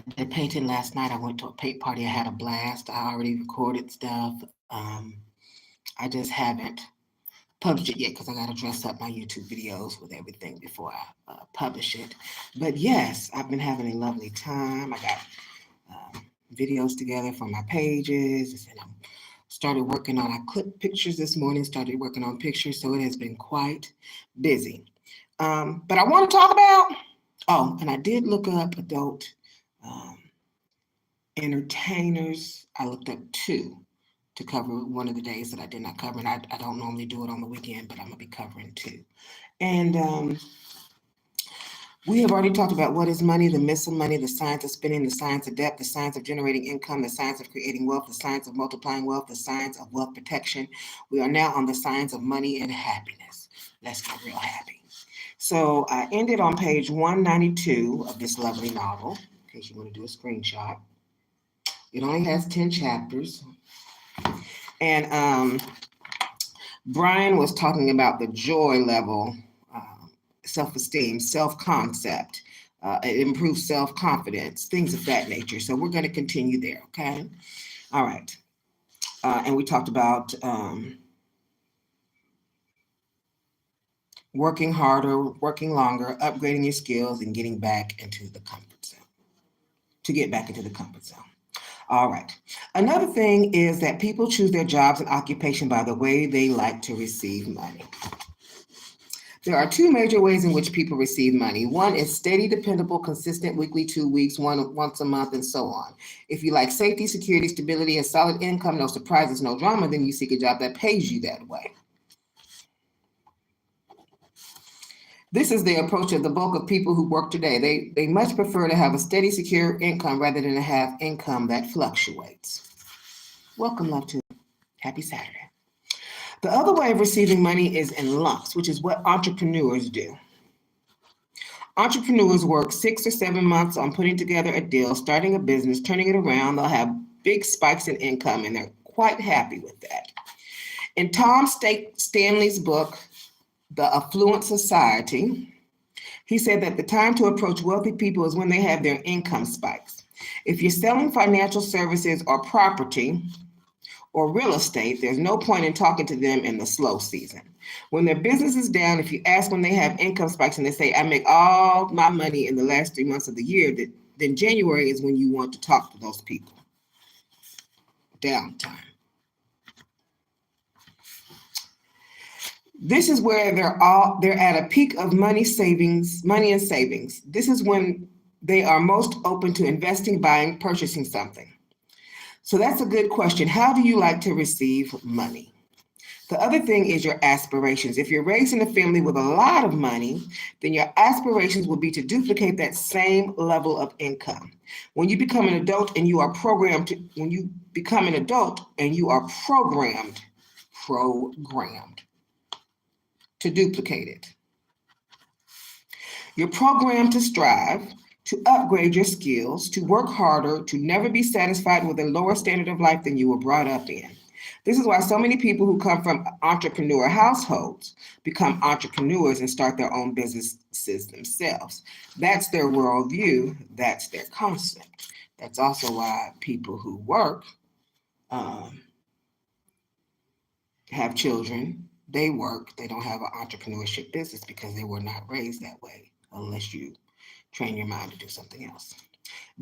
I did painting last night. I went to a paint party. I had a blast. I already recorded stuff. I just haven't published it yet because I got to dress up my YouTube videos with everything before I publish it. But yes, I've been having a lovely time. I got videos together for my pages, and I started working on. I clipped pictures this morning. Started working on pictures, so it has been quite busy. But I want to talk about. Oh, and I did look up adult um, entertainers. I looked up two to cover one of the days that I did not cover. And I don't normally do it on the weekend, but I'm going to be covering two. And we have already talked about what is money, the myths of money, the science of spending, the science of debt, the science of generating income, the science of creating wealth, the science of multiplying wealth, the science of wealth protection. We are now on the science of money and happiness. Let's get real happy. So I ended on page 192 of this lovely novel, in case you want to do a screenshot. It only has 10 chapters. And Brian was talking about the joy level, self-esteem, self-concept, improved self-confidence, things of that nature. So we're going to continue there, okay? All right. And we talked about working harder, working longer, upgrading your skills, and getting back into the comfort zone. To get back into the comfort zone. All right. Another thing is that people choose their jobs and occupation by the way they like to receive money. There are two major ways in which people receive money. One is steady, dependable, consistent, weekly, 2 weeks, once a month, and so on. If you like safety, security, stability, and solid income, no surprises, no drama, then you seek a job that pays you that way. This is the approach of the bulk of people who work today. They much prefer to have a steady, secure income rather than to have income that fluctuates. Welcome, love, to happy Saturday. The other way of receiving money is in lumps, which is what entrepreneurs do. Entrepreneurs work 6 or 7 months on putting together a deal, starting a business, turning it around. They'll have big spikes in income, and they're quite happy with that. In Tom Stanley's book, The Affluent Society, he said that the time to approach wealthy people is when they have their income spikes. If you're selling financial services or property or real estate, there's no point in talking to them in the slow season. When their business is down, if you ask when they have income spikes and they say, I make all my money in the last 3 months of the year, then January is when you want to talk to those people. Downtime. This is where they're at a peak of money and savings. This is when they are most open to investing, buying, purchasing something. So that's a good question. How do you like to receive money? The other thing is your aspirations. If you're raised in a family with a lot of money, then your aspirations will be to duplicate that same level of income. When you become an adult and you are programmed to duplicate it. You're programmed to strive, to upgrade your skills, to work harder, to never be satisfied with a lower standard of life than you were brought up in. This is why so many people who come from entrepreneur households become entrepreneurs and start their own businesses themselves. That's their worldview. That's their concept. That's also why people who work have children. They work. They don't have an entrepreneurship business because they were not raised that way unless you train your mind to do something else.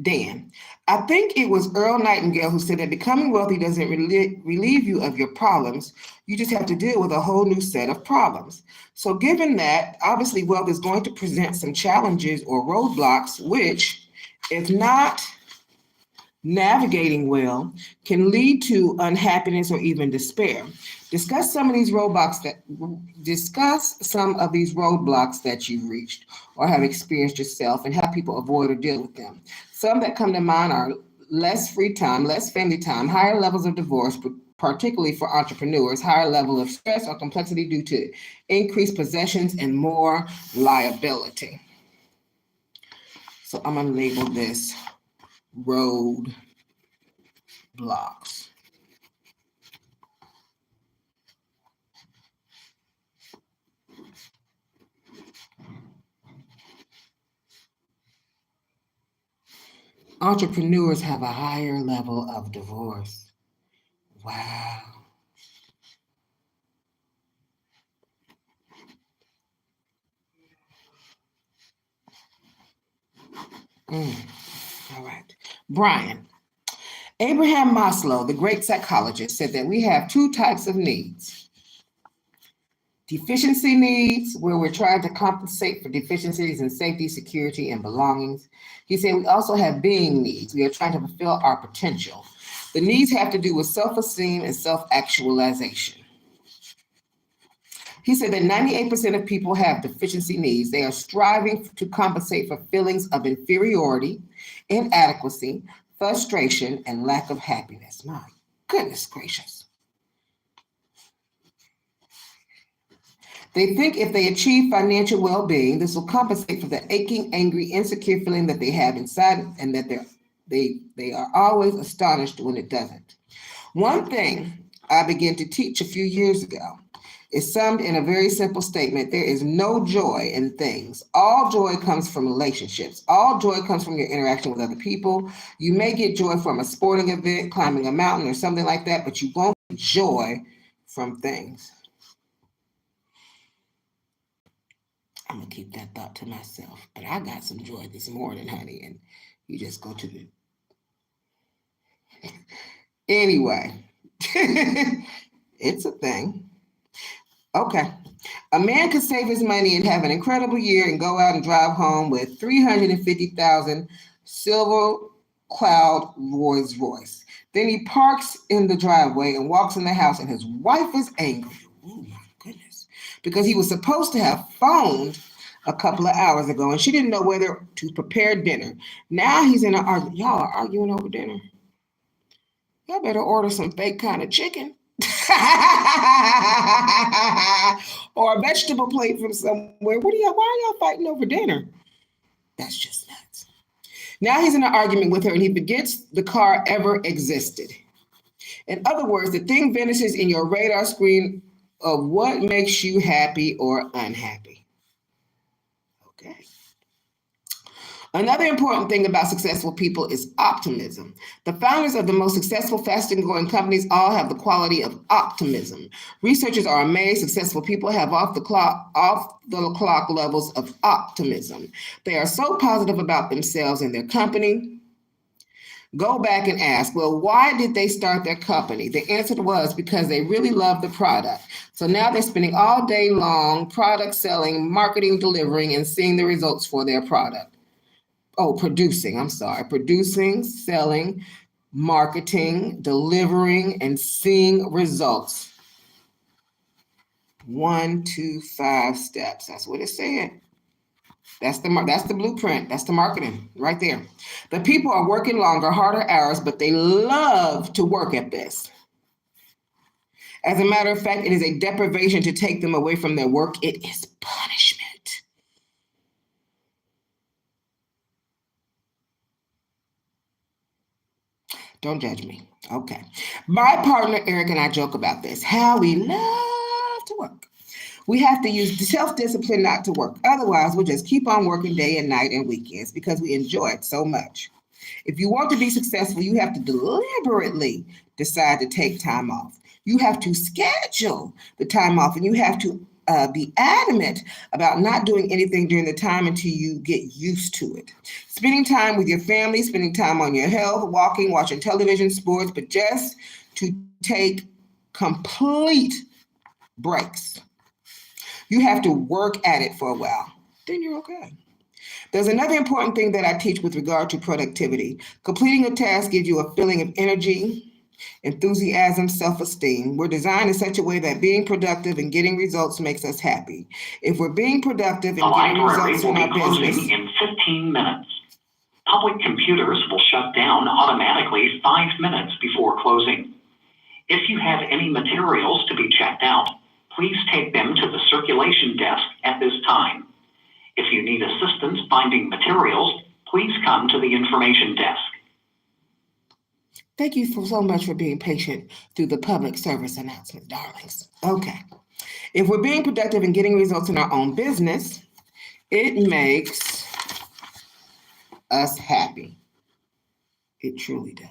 Dan, I think it was Earl Nightingale who said that becoming wealthy doesn't relieve you of your problems. You just have to deal with a whole new set of problems. So given that, obviously wealth is going to present some challenges or roadblocks, which, if not navigating well, can lead to unhappiness or even despair. Discuss some of these roadblocks that you've reached or have experienced yourself and help people avoid or deal with them. Some that come to mind are less free time, less family time, higher levels of divorce, particularly for entrepreneurs, higher level of stress or complexity due to increased possessions and more liability. So I'm going to label this road blocks. Entrepreneurs have a higher level of divorce. Wow. All right. Brian, Abraham Maslow, the great psychologist, said that we have two types of needs. Deficiency needs, where we're trying to compensate for deficiencies in safety, security, and belongings. He said we also have being needs. We are trying to fulfill our potential. The needs have to do with self-esteem and self-actualization. He said that 98% of people have deficiency needs. They are striving to compensate for feelings of inferiority, inadequacy, frustration, and lack of happiness. My goodness gracious. They think if they achieve financial well-being, this will compensate for the aching, angry, insecure feeling that they have inside, and that they are always astonished when it doesn't. One thing I began to teach a few years ago is summed in a very simple statement. There is no joy in things. All joy comes from relationships. All joy comes from your interaction with other people. You may get joy from a sporting event, climbing a mountain or something like that, but you won't get joy from things. I'm gonna keep that thought to myself, but I got some joy this morning, honey, and you just go to the... Anyway, it's a thing. Okay. A man could save his money and have an incredible year and go out and drive home with 350,000 silver cloud Rolls Royce. Then he parks in the driveway and walks in the house, and his wife is angry. Oh my goodness. Because he was supposed to have phoned a couple of hours ago and she didn't know whether to prepare dinner. Now he's in an argument. Y'all are arguing over dinner. Y'all better order some fake kind of chicken. Or a vegetable plate from somewhere. Why are y'all fighting over dinner? That's just nuts. Now he's in an argument with her and he forgets the car ever existed. In other words, the thing vanishes in your radar screen of what makes you happy or unhappy. Okay. Another important thing about successful people is optimism. The founders of the most successful, fastest growing companies all have the quality of optimism. Researchers are amazed successful people have off the clock levels of optimism. They are so positive about themselves and their company. Go back and ask, well, why did they start their company? The answer was because they really love the product. So now they're spending all day long product selling, marketing, delivering, and seeing the results for their product. Producing, selling, marketing, delivering, and seeing results. 1, 2, 5 steps. That's what it's saying. That's the blueprint. That's the marketing right there. The people are working longer, harder hours, but they love to work at this. As a matter of fact, it is a deprivation to take them away from their work. It is punishment. Don't judge me. Okay. My partner, Eric, and I joke about this, how we love to work. We have to use self-discipline not to work. Otherwise, we'll just keep on working day and night and weekends because we enjoy it so much. If you want to be successful, you have to deliberately decide to take time off. You have to schedule the time off, and you have to be adamant about not doing anything during the time until you get used to it. Spending time with your family, spending time on your health, walking, watching television, sports, but just to take complete breaks. You have to work at it for a while. Then you're okay. There's another important thing that I teach with regard to productivity. Completing a task gives you a feeling of energy, enthusiasm, self-esteem. We're designed in such a way that being productive and getting results makes us happy. If we're being productive and getting results in our business... in 15 minutes. Public computers will shut down automatically 5 minutes before closing. If you have any materials to be checked out, please take them to the circulation desk at this time. If you need assistance finding materials, please come to the information desk. Thank you so much for being patient through the public service announcement, darlings. Okay. If we're being productive and getting results in our own business, it makes us happy. It truly does.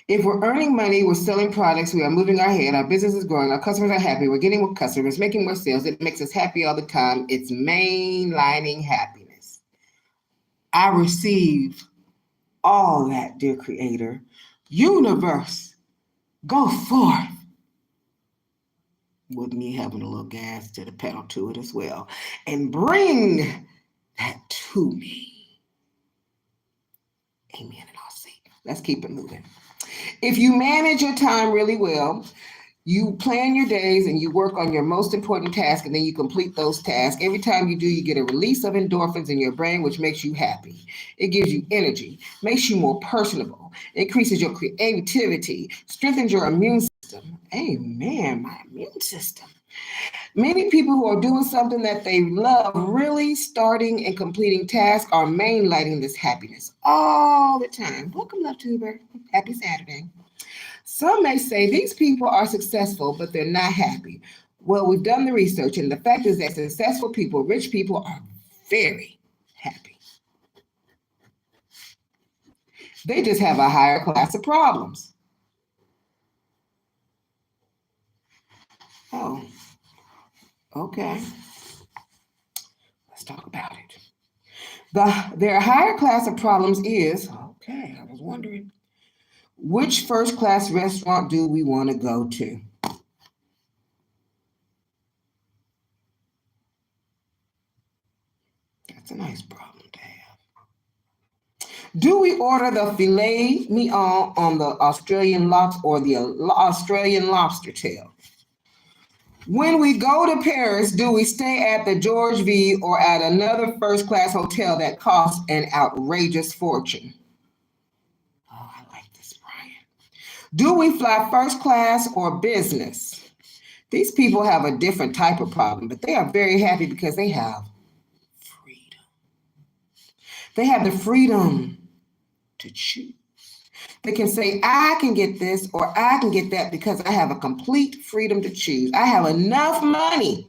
If we're earning money, we're selling products, we are moving our head, our business is growing, our customers are happy, we're getting more customers, making more sales, it makes us happy all the time. It's mainlining happiness. I receive all that, dear Creator. Universe, go forth. With me having a little gas to the pedal to it as well. And bring that to me. Amen and I'll see. Let's keep it moving. If you manage your time really well, you plan your days and you work on your most important task and then you complete those tasks. Every time you do, you get a release of endorphins in your brain, which makes you happy. It gives you energy, makes you more personable, increases your creativity, strengthens your immune system. Amen, my immune system. Many people who are doing something that they love, really starting and completing tasks, are mainlighting this happiness all the time. Welcome, LoveTuber. Happy Saturday. Some may say these people are successful, but they're not happy. Well, we've done the research, and the fact is that successful people, rich people, are very happy. They just have a higher class of problems. Oh, okay. Let's talk about it. Their higher class of problems is, okay, I was wondering, which first class restaurant do we want to go to? That's a nice problem to have. Do we order the filet mignon on the Australian lobster or the Australian lobster tail? When we go to Paris, do we stay at the George V or at another first class hotel that costs an outrageous fortune? Oh, I like this, Brian. Do we fly first class or business? These people have a different type of problem, but they are very happy because they have freedom. They have the freedom to choose. They can say, I can get this or I can get that because I have a complete freedom to choose. I have enough money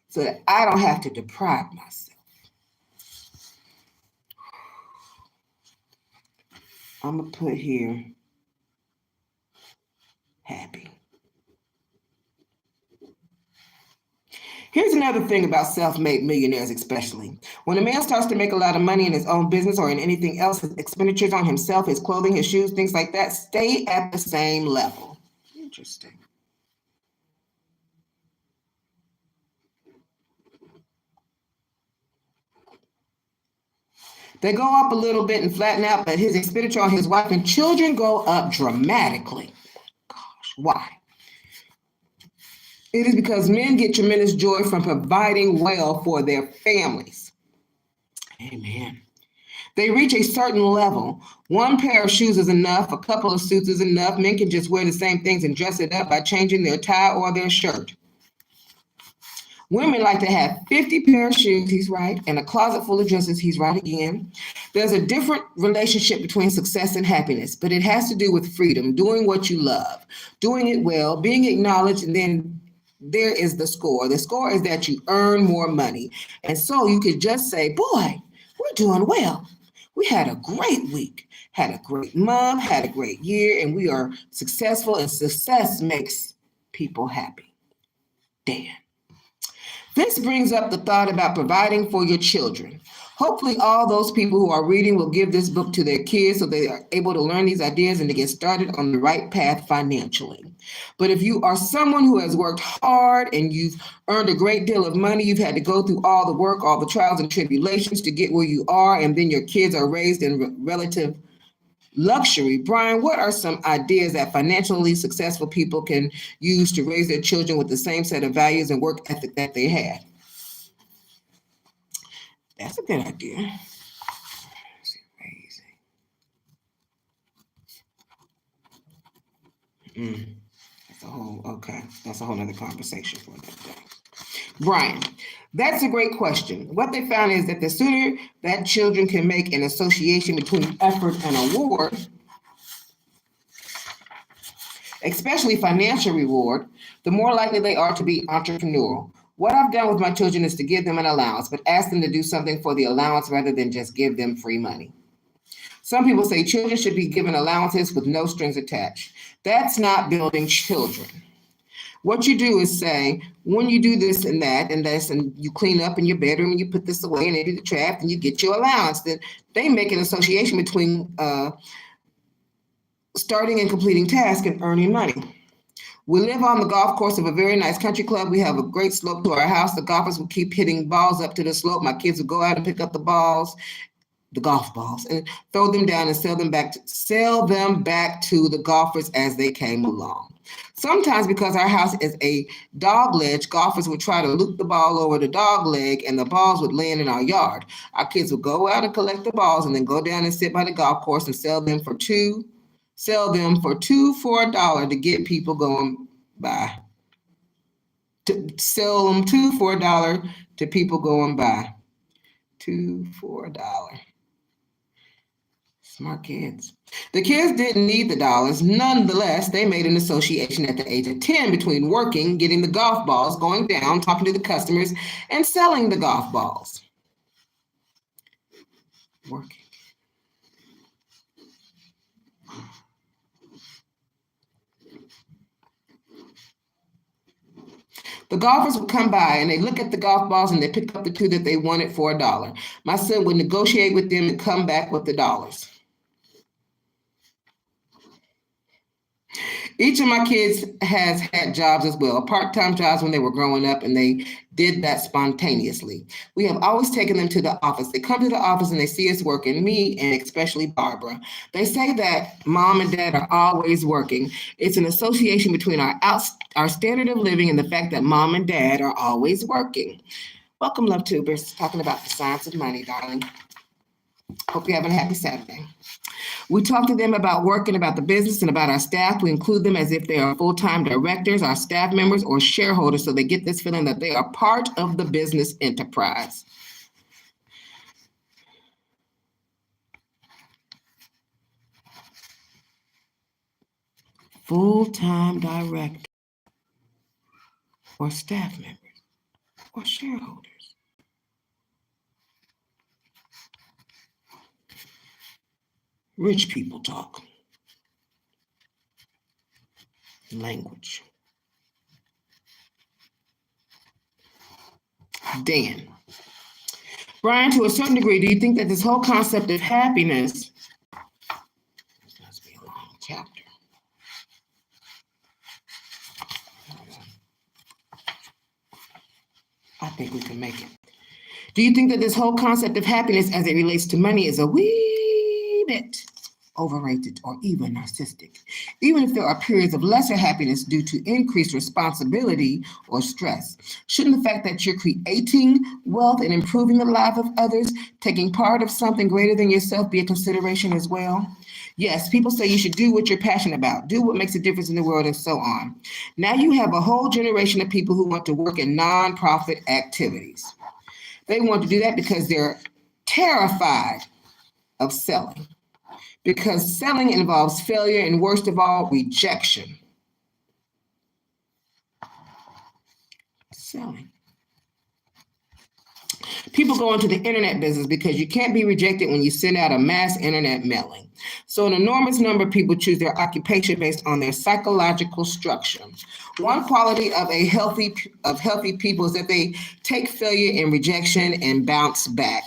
so that I don't have to deprive myself. I'm going to put here, happy. Here's another thing about self-made millionaires especially. When a man starts to make a lot of money in his own business or in anything else, his expenditures on himself, his clothing, his shoes, things like that, stay at the same level. Interesting. They go up a little bit and flatten out, but his expenditure on his wife and children go up dramatically. Gosh, why? It is because men get tremendous joy from providing well for their families. Amen. They reach a certain level. One pair of shoes is enough. A couple of suits is enough. Men can just wear the same things and dress it up by changing their tie or their shirt. Women like to have 50 pair of shoes, he's right, and a closet full of dresses, he's right again. There's a different relationship between success and happiness, but it has to do with freedom, doing what you love, doing it well, being acknowledged, and then there is the score. The score is that you earn more money. And so you could just say, boy, we're doing well. We had a great week, had a great month, had a great year, and we are successful, and success makes people happy. Dan. This brings up the thought about providing for your children. Hopefully all those people who are reading will give this book to their kids so they are able to learn these ideas and to get started on the right path financially. But if you are someone who has worked hard and you've earned a great deal of money, you've had to go through all the work, all the trials and tribulations to get where you are, and then your kids are raised in relative luxury. Brian, what are some ideas that financially successful people can use to raise their children with the same set of values and work ethic that they had? That's a good idea. That's a whole other conversation for another day. Brian, that's a great question. What they found is that the sooner that children can make an association between effort and award, especially financial reward, the more likely they are to be entrepreneurial. What I've done with my children is to give them an allowance, but ask them to do something for the allowance rather than just give them free money. Some people say children should be given allowances with no strings attached. That's not building children. What you do is say, when you do this and that and this, and you clean up in your bedroom and you put this away and they do the trash and you get your allowance, then they make an association between starting and completing tasks and earning money. We live on the golf course of a very nice country club. We have a great slope to our house. The golfers will keep hitting balls up to the slope. My kids will go out and pick up the golf balls, and throw them down and sell them back to the golfers as they came along. Sometimes, because our house is a dog ledge, golfers would try to loop the ball over the dog leg and the balls would land in our yard. Our kids would go out and collect the balls and then go down and sit by the golf course and sell them for $2 for $1 to get people going by. To sell them $2 for $1 to people going by. $2 for $1. Smart kids. The kids didn't need the dollars. Nonetheless, they made an association at the age of 10 between working, getting the golf balls, going down, talking to the customers, and selling the golf balls. Working. The golfers would come by and they look at the golf balls and they pick up the 2 that they wanted for $1. My son would negotiate with them and come back with the dollars. Each of my kids has had jobs as well, part-time jobs when they were growing up, and they did that spontaneously. We have always taken them to the office. They come to the office and they see us working, me and especially Barbara. They say that mom and dad are always working. It's an association between our standard of living and the fact that mom and dad are always working. Welcome, LOVETubers, talking about the science of money, darling. Hope you're having a happy Saturday. We talk to them about work and about the business and about our staff. We include them as if they are full-time directors, our staff members, or shareholders, so they get this feeling that they are part of the business enterprise. Full-time director, or staff members, or shareholders. Rich people talk. Language. Dan. Brian, to a certain degree, do you think that this whole concept of happiness, this must be a long chapter. I think we can make it. Do you think that this whole concept of happiness as it relates to money is a wee bit overrated or even narcissistic, even if there are periods of lesser happiness due to increased responsibility or stress? Shouldn't the fact that you're creating wealth and improving the life of others, taking part of something greater than yourself, be a consideration as well? Yes, people say you should do what you're passionate about, do what makes a difference in the world, and so on. Now you have a whole generation of people who want to work in nonprofit activities. They want to do that because they're terrified of selling. Because selling involves failure and, worst of all, rejection. Selling. People go into the internet business because you can't be rejected when you send out a mass internet mailing. So an enormous number of people choose their occupation based on their psychological structure. One quality of healthy people is that they take failure and rejection and bounce back.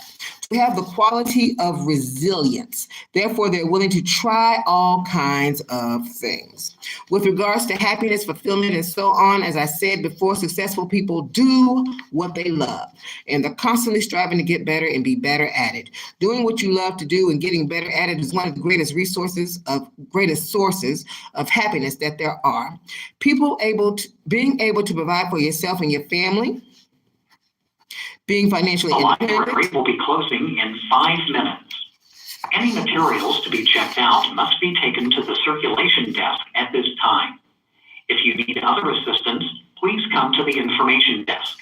They have the quality of resilience. Therefore, they're willing to try all kinds of things. With regards to happiness, fulfillment, and so on, as I said before, successful people do what they love, and they're constantly striving to get better and be better at it. Doing what you love to do and getting better at it is one of the greatest sources of happiness that there are. Being able to provide for yourself and your family, being financially independent. The library will be closing in 5 minutes. Any materials to be checked out must be taken to the circulation desk at this time. If you need other assistance, please come to the information desk.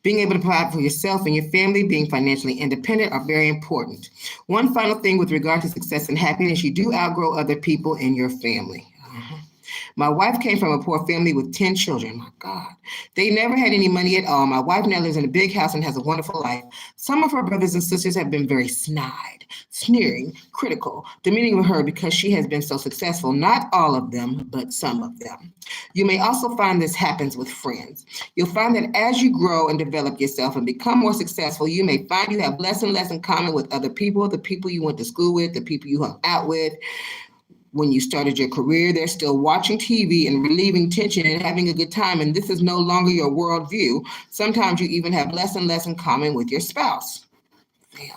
Being able to provide for yourself and your family, being financially independent are very important. One final thing with regard to success and happiness, you do outgrow other people in your family. My wife came from a poor family with 10 children. My God. They never had any money at all. My wife now lives in a big house and has a wonderful life. Some of her brothers and sisters have been very snide, sneering, critical, demeaning of her because she has been so successful. Not all of them, but some of them. You may also find this happens with friends. You'll find that as you grow and develop yourself and become more successful, you may find you have less and less in common with other people, the people you went to school with, the people you hung out with. When you started your career, they're still watching TV and relieving tension and having a good time, and this is no longer your worldview. Sometimes you even have less and less in common with your spouse. Family.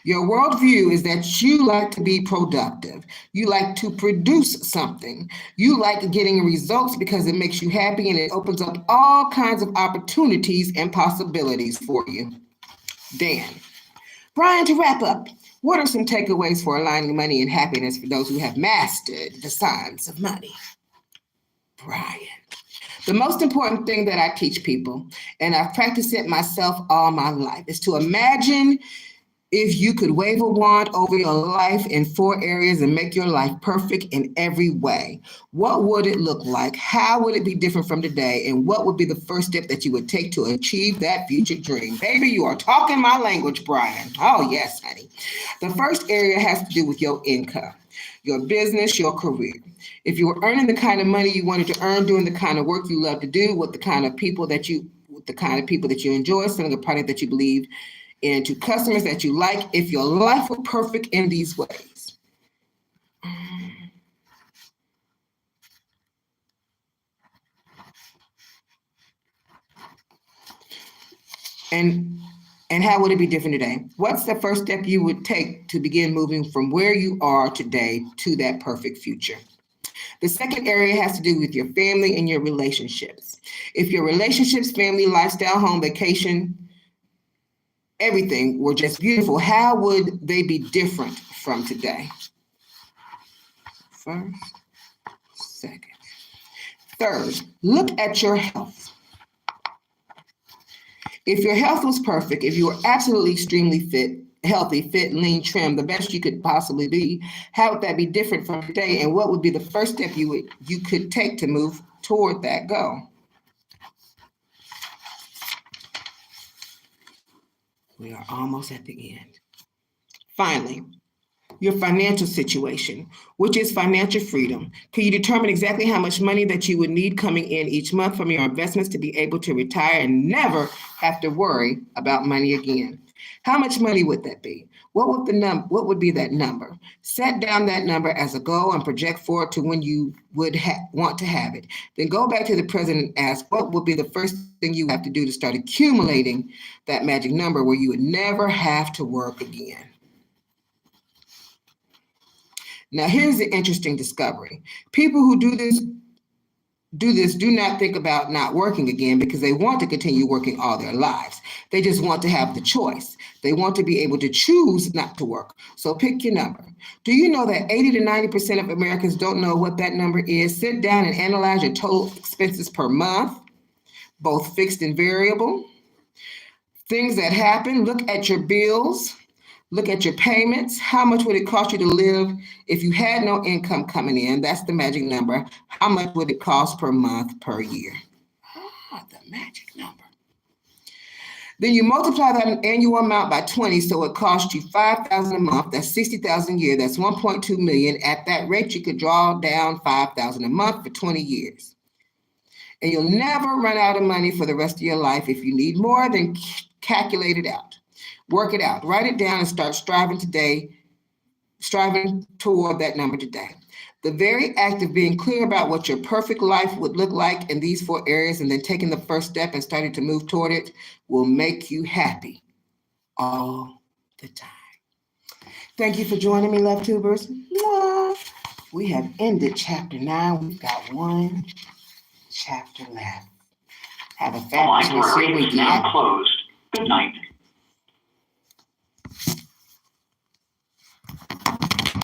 Your worldview is that you like to be productive. You like to produce something. You like getting results because it makes you happy and it opens up all kinds of opportunities and possibilities for you. Dan. Brian, to wrap up, what are some takeaways for aligning money and happiness for those who have mastered the science of money? Brian. The most important thing that I teach people, and I've practiced it myself all my life, is to imagine if you could wave a wand over your life in 4 areas and make your life perfect in every way. What would it look like? How would it be different from today? And what would be the first step that you would take to achieve that future dream? Baby, you are talking my language, Brian. Oh, yes, honey. The first area has to do with your income, your business, your career. If you were earning the kind of money you wanted to earn, doing the kind of work you love to do, with the kind of people that you enjoy, selling a product that you believe and to customers that you like, if your life were perfect in these ways. And how would it be different today? What's the first step you would take to begin moving from where you are today to that perfect future? The second area has to do with your family and your relationships. If your relationships, family, lifestyle, home, vacation, everything were just beautiful, how would they be different from today? First, second. Third, look at your health. If your health was perfect, if you were absolutely extremely fit, healthy, fit, lean, trim, the best you could possibly be, how would that be different from today? And what would be the first step you could take to move toward that goal? We are almost at the end. Finally, your financial situation, which is financial freedom. Can you determine exactly how much money that you would need coming in each month from your investments to be able to retire and never have to worry about money again? How much money would that be? What would be that number? Set down that number as a goal and project forward to when you would want to have it. Then go back to the present and ask, what would be the first thing you have to do to start accumulating that magic number where you would never have to work again? Now, here's the interesting discovery. People who do this do not think about not working again because they want to continue working all their lives. They just want to have the choice. They want to be able to choose not to work. So pick your number. Do you know that 80 to 90% of Americans don't know what that number is? Sit down and analyze your total expenses per month, both fixed and variable. Things that happen, look at your bills. Look at your payments. How much would it cost you to live if you had no income coming in? That's the magic number. How much would it cost per month, per year? The magic number. Then you multiply that annual amount by 20, so it costs you $5,000 a month. That's $60,000 a year. That's $1.2 million. At that rate, you could draw down $5,000 a month for 20 years. And you'll never run out of money for the rest of your life. If you need more, then calculate it out. Work it out. Write it down and start striving toward that number today. The very act of being clear about what your perfect life would look like in these 4 areas and then taking the first step and starting to move toward it will make you happy all the time. Thank you for joining me, LOVETubers. We have ended chapter 9. We've got 1 chapter left. Have a fabulous weekend. The library is now closed. Good night.